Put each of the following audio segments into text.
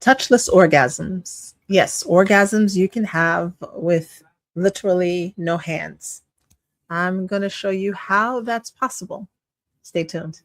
Touchless orgasms. Yes, orgasms you can have with literally no hands. I'm going to show you how that's possible. Stay tuned.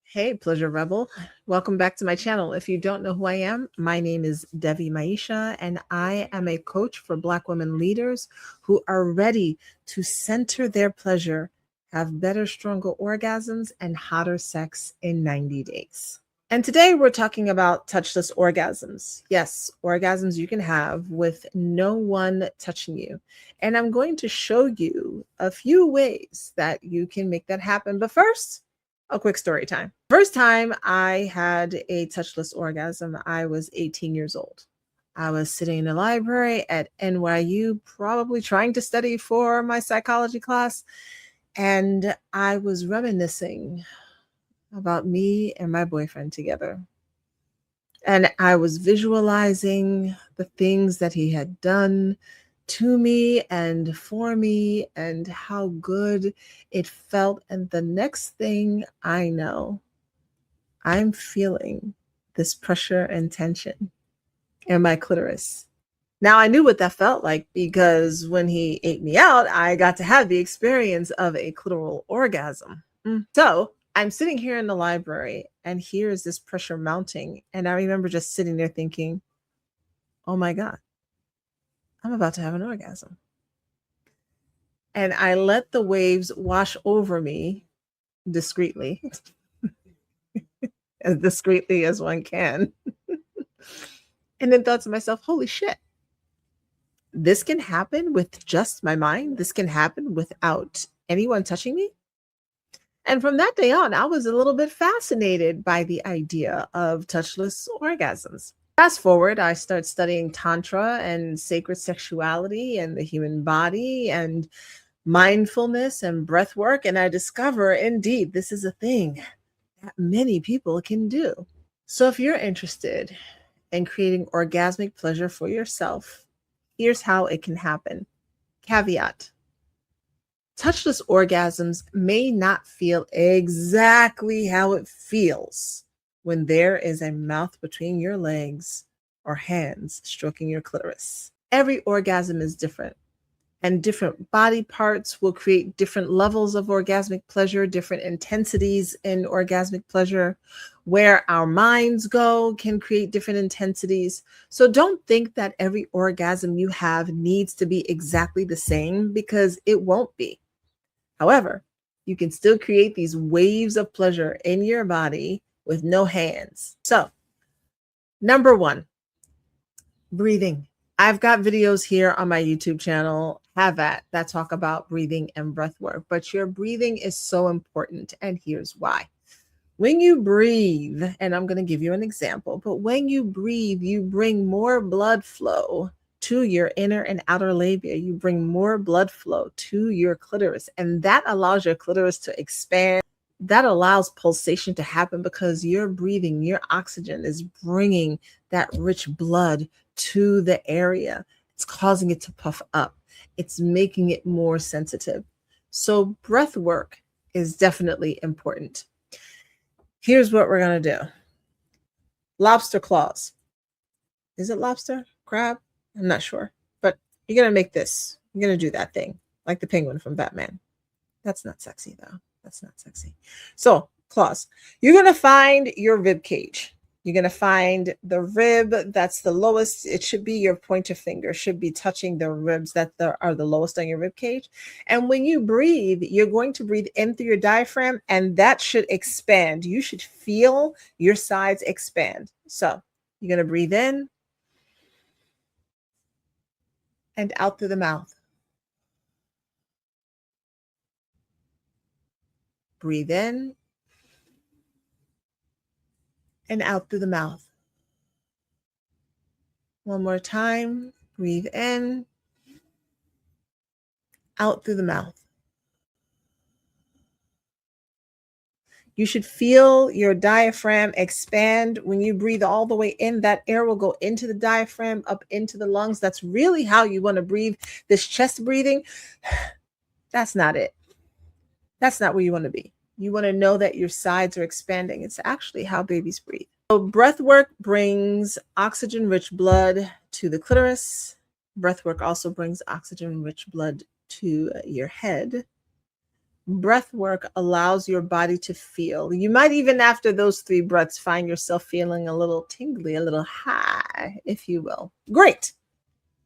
Hey, Pleasure Rebel. Welcome back to my channel. If you don't know who I am, my name is Devi Maisha, and I am a coach for Black women leaders who are ready to center their pleasure, have better, stronger orgasms, and hotter sex in 90 days. And today we're talking about touchless orgasms. Yes, orgasms you can have with no one touching you. And I'm going to show you a few ways that you can make that happen. But first, a quick story time. First time I had a touchless orgasm, I was 18 years old. I was sitting in the library at NYU, probably trying to study for my psychology class, and I was reminiscing about me and my boyfriend together. And I was visualizing the things that he had done to me and for me and how good it felt. And the next thing I know, I'm feeling this pressure and tension in my clitoris. Now, I knew what that felt like because when he ate me out, I got to have the experience of a clitoral orgasm. So I'm sitting here in the library and here's this pressure mounting. And I remember just sitting there thinking, oh my God, I'm about to have an orgasm. And I let the waves wash over me discreetly, as discreetly as one can. And then thought to myself, holy shit, this can happen with just my mind. This can happen without anyone touching me. And from that day on, I was a little bit fascinated by the idea of touchless orgasms. Fast forward, I start studying Tantra and sacred sexuality and the human body and mindfulness and breath work. And I discover, indeed, this is a thing that many people can do. So if you're interested in creating orgasmic pleasure for yourself, here's how it can happen. Caveat. Touchless orgasms may not feel exactly how it feels when there is a mouth between your legs or hands stroking your clitoris. Every orgasm is different, and different body parts will create different levels of orgasmic pleasure, different intensities in orgasmic pleasure. Where our minds go can create different intensities. So don't think that every orgasm you have needs to be exactly the same, because it won't be. However, you can still create these waves of pleasure in your body with no hands. So, number one, breathing. I've got videos here on my YouTube channel, that talk about breathing and breath work, but your breathing is so important, and here's why. When you breathe, and I'm going to give you an example, but when you breathe, you bring more blood flow to your inner and outer labia. You bring more blood flow to your clitoris, and that allows your clitoris to expand. That allows pulsation to happen because you're breathing, your oxygen is bringing that rich blood to the area. It's causing it to puff up. It's making it more sensitive. So breath work is definitely important. Here's what we're going to do. Lobster claws. Is it lobster? Crab? I'm not sure. But you're going to make this. You're going to do that thing like the penguin from Batman. That's not sexy, though. That's not sexy. So claws. You're going to find your rib cage. You're going to find the rib that's the lowest. It should be your pointer finger should be touching the ribs that are the lowest on your rib cage. And when you breathe, you're going to breathe in through your diaphragm, and that should expand. You should feel your sides expand. So you're going to breathe in and out through the mouth. Breathe in and out through the mouth. One more time. Breathe in, out through the mouth. You should feel your diaphragm expand. When you breathe all the way in, that air will go into the diaphragm, up into the lungs. That's really how you want to breathe. This chest breathing, that's not it. That's not where you want to be. You want to know that your sides are expanding. It's actually how babies breathe. So breath work brings oxygen-rich blood to the clitoris. Breath work also brings oxygen-rich blood to your head. Breath work allows your body to feel. You might even after those 3 breaths find yourself feeling a little tingly, a little high, if you will. Great.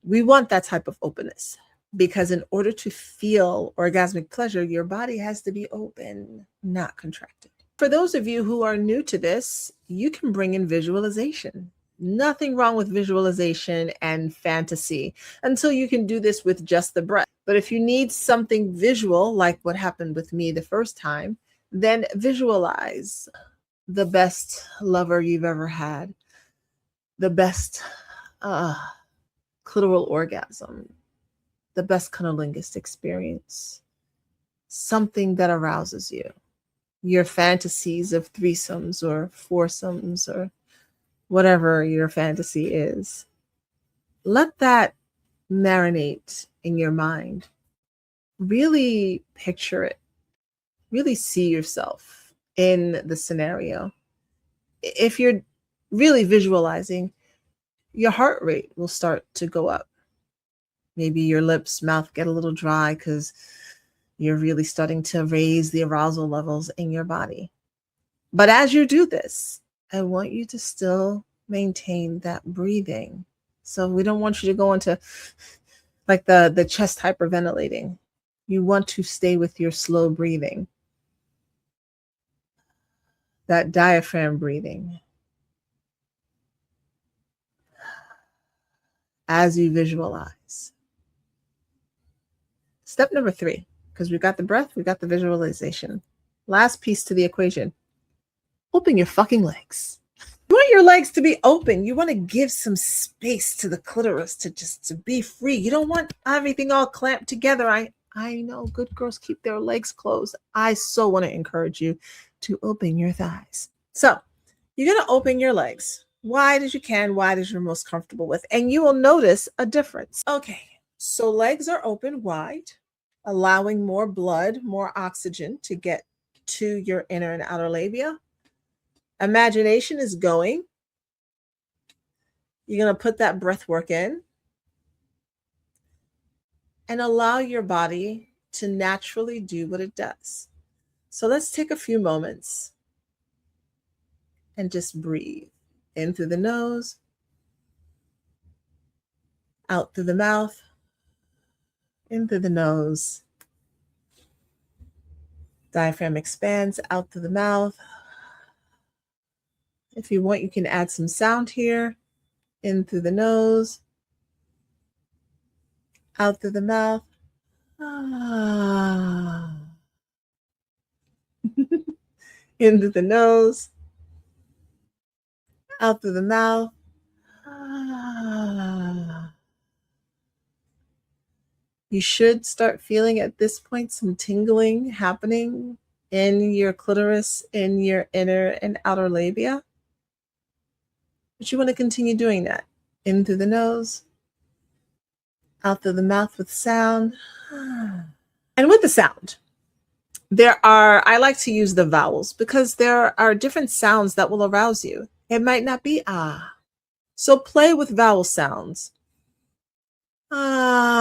We want that type of openness because in order to feel orgasmic pleasure, your body has to be open, not contracted. For those of you who are new to this, you can bring in visualization. Nothing wrong with visualization and fantasy until you can do this with just the breath. But if you need something visual, like what happened with me the first time, then visualize the best lover you've ever had, the best clitoral orgasm, the best cunnilingus experience, something that arouses you, your fantasies of threesomes or foursomes or whatever your fantasy is. Let that marinate in your mind. Really picture it. Really see yourself in the scenario. If you're really visualizing, your heart rate will start to go up. Maybe your lips, mouth get a little dry because you're really starting to raise the arousal levels in your body. But as you do this, I want you to still maintain that breathing. So we don't want you to go into like the chest hyperventilating. You want to stay with your slow breathing, that diaphragm breathing. As you visualize. Step number 3, because we've got the breath, we've got the visualization. Last piece to the equation. Open your fucking legs. You want your legs to be open. You want to give some space to the clitoris to be free. You don't want everything all clamped together. I know good girls keep their legs closed. I so want to encourage you to open your thighs. So you're going to open your legs wide as you can, wide as you're most comfortable with, and you will notice a difference. Okay, so legs are open wide, allowing more blood, more oxygen to get to your inner and outer labia. Imagination is going. You're going to put that breath work in and allow your body to naturally do what it does. So let's take a few moments and just breathe. In through the nose, out through the mouth, in through the nose. Diaphragm expands out through the mouth. If you want, you can add some sound here. In through the nose, out through the mouth. In through the nose, out through the mouth. You should start feeling at this point some tingling happening in your clitoris, in your inner and outer labia. But you want to continue doing that. In through the nose, out through the mouth with sound. And with the sound, I like to use the vowels because there are different sounds that will arouse you. It might not be ah. So play with vowel sounds. Ah.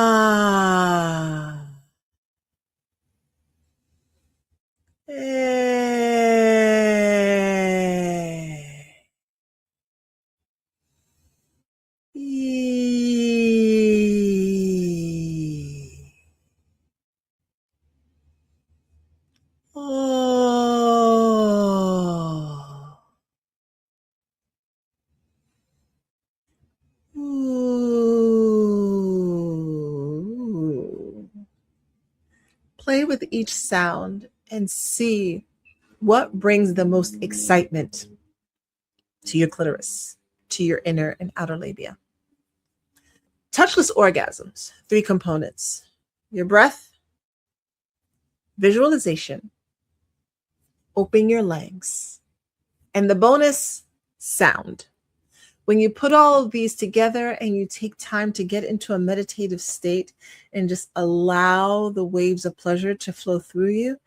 Play with each sound and see what brings the most excitement to your clitoris, to your inner and outer labia. Touchless orgasms, 3 components: your breath, visualization, open your legs, and the bonus, sound. When you put all of these together and you take time to get into a meditative state and just allow the waves of pleasure to flow through you,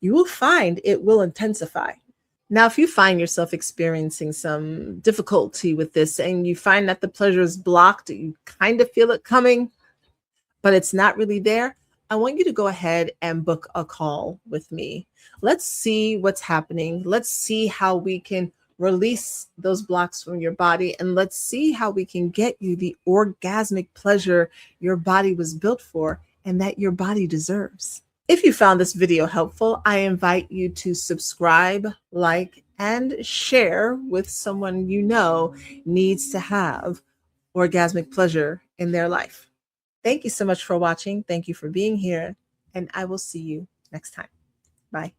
you will find it will intensify. Now, if you find yourself experiencing some difficulty with this and you find that the pleasure is blocked, you kind of feel it coming, but it's not really there, I want you to go ahead and book a call with me. Let's see what's happening. Let's see how we can release those blocks from your body, and let's see how we can get you the orgasmic pleasure your body was built for and that your body deserves. If you found this video helpful, I invite you to subscribe, like, and share with someone you know needs to have orgasmic pleasure in their life. Thank you so much for watching. Thank you for being here, and I will see you next time. Bye.